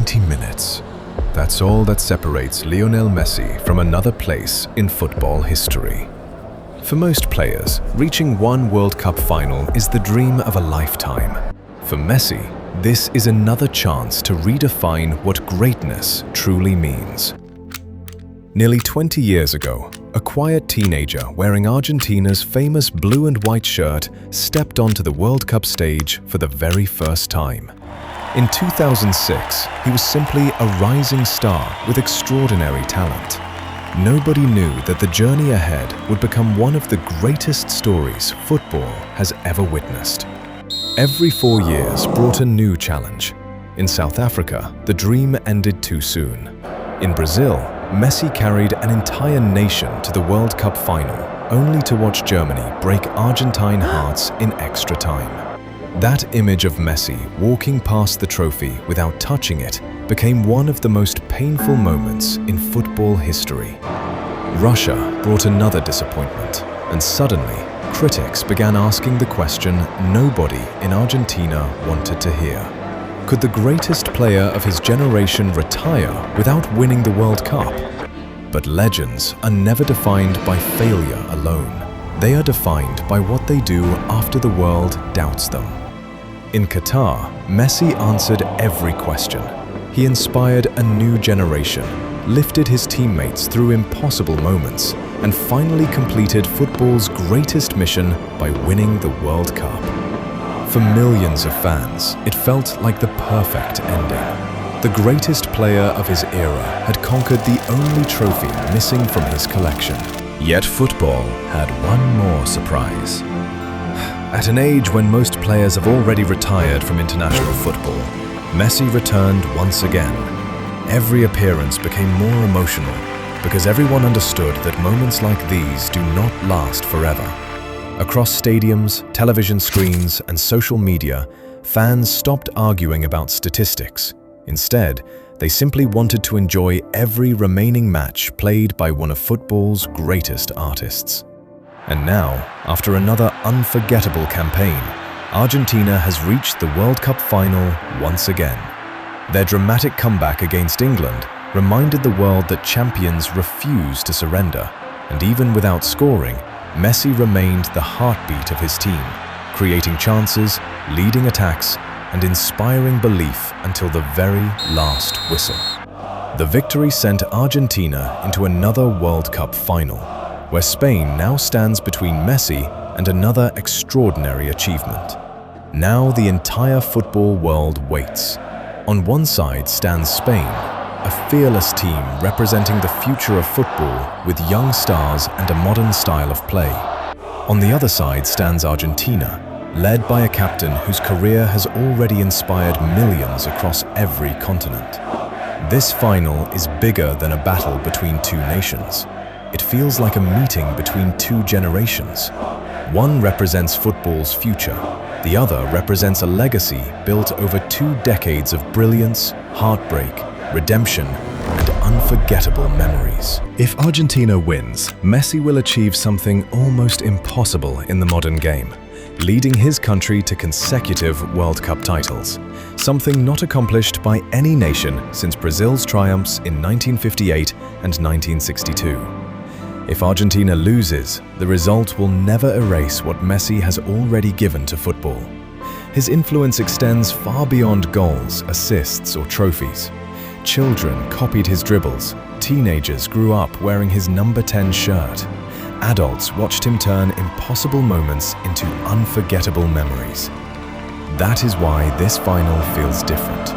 90 minutes. That's all that separates Lionel Messi from another place in football history. For most players, reaching one World Cup final is the dream of a lifetime. For Messi, this is another chance to redefine what greatness truly means. Nearly 20 years ago, a quiet teenager wearing Argentina's famous blue and white shirt stepped onto the World Cup stage for the very first time. In 2006, he was simply a rising star with extraordinary talent. Nobody knew that the journey ahead would become one of the greatest stories football has ever witnessed. Every 4 years brought a new challenge. In South Africa, the dream ended too soon. In Brazil, Messi carried an entire nation to the World Cup final, only to watch Germany break Argentine hearts in extra time. That image of Messi walking past the trophy without touching it became one of the most painful moments in football history. Russia brought another disappointment, and suddenly, critics began asking the question nobody in Argentina wanted to hear. Could the greatest player of his generation retire without winning the World Cup? But legends are never defined by failure alone. They are defined by what they do after the world doubts them. In Qatar, Messi answered every question. He inspired a new generation, lifted his teammates through impossible moments, and finally completed football's greatest mission by winning the World Cup. For millions of fans, it felt like the perfect ending. The greatest player of his era had conquered the only trophy missing from his collection. Yet football had one more surprise. At an age when most players have already retired from international football, Messi returned once again. Every appearance became more emotional because everyone understood that moments like these do not last forever. Across stadiums, television screens, and social media, fans stopped arguing about statistics. Instead, they simply wanted to enjoy every remaining match played by one of football's greatest artists. And now, after another unforgettable campaign, Argentina has reached the World Cup final once again. Their dramatic comeback against England reminded the world that champions refuse to surrender, and even without scoring, Messi remained the heartbeat of his team, creating chances, leading attacks, and inspiring belief until the very last whistle. The victory sent Argentina into another World Cup final, where Spain now stands between Messi and another extraordinary achievement. Now the entire football world waits. On one side stands Spain, a fearless team representing the future of football with young stars and a modern style of play. On the other side stands Argentina, led by a captain whose career has already inspired millions across every continent. This final is bigger than a battle between two nations. It feels like a meeting between two generations. One represents football's future. The other represents a legacy built over 2 decades of brilliance, heartbreak, redemption, and unforgettable memories. If Argentina wins, Messi will achieve something almost impossible in the modern game, leading his country to consecutive World Cup titles, something not accomplished by any nation since Brazil's triumphs in 1958 and 1962. If Argentina loses, the result will never erase what Messi has already given to football. His influence extends far beyond goals, assists, or trophies. Children copied his dribbles, teenagers grew up wearing his number 10 shirt. Adults watched him turn impossible moments into unforgettable memories. That is why this final feels different.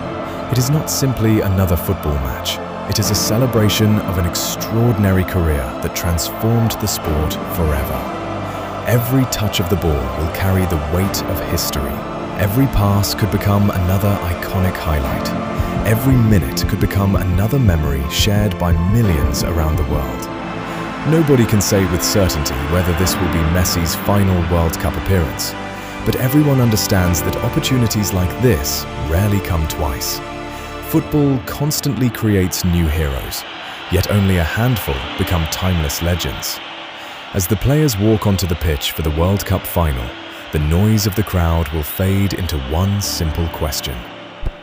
It is not simply another football match. It is a celebration of an extraordinary career that transformed the sport forever. Every touch of the ball will carry the weight of history. Every pass could become another iconic highlight. Every minute could become another memory shared by millions around the world. Nobody can say with certainty whether this will be Messi's final World Cup appearance, but everyone understands that opportunities like this rarely come twice. Football constantly creates new heroes, yet only a handful become timeless legends. As the players walk onto the pitch for the World Cup final, the noise of the crowd will fade into one simple question.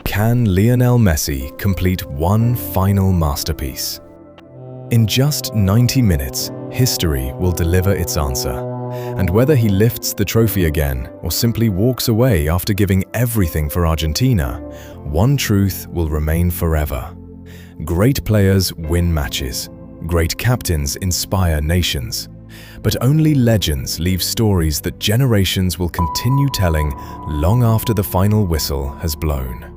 Can Lionel Messi complete one final masterpiece? In just 90 minutes, history will deliver its answer. And whether he lifts the trophy again or simply walks away after giving everything for Argentina, one truth will remain forever. Great players win matches. Great captains inspire nations. But only legends leave stories that generations will continue telling long after the final whistle has blown.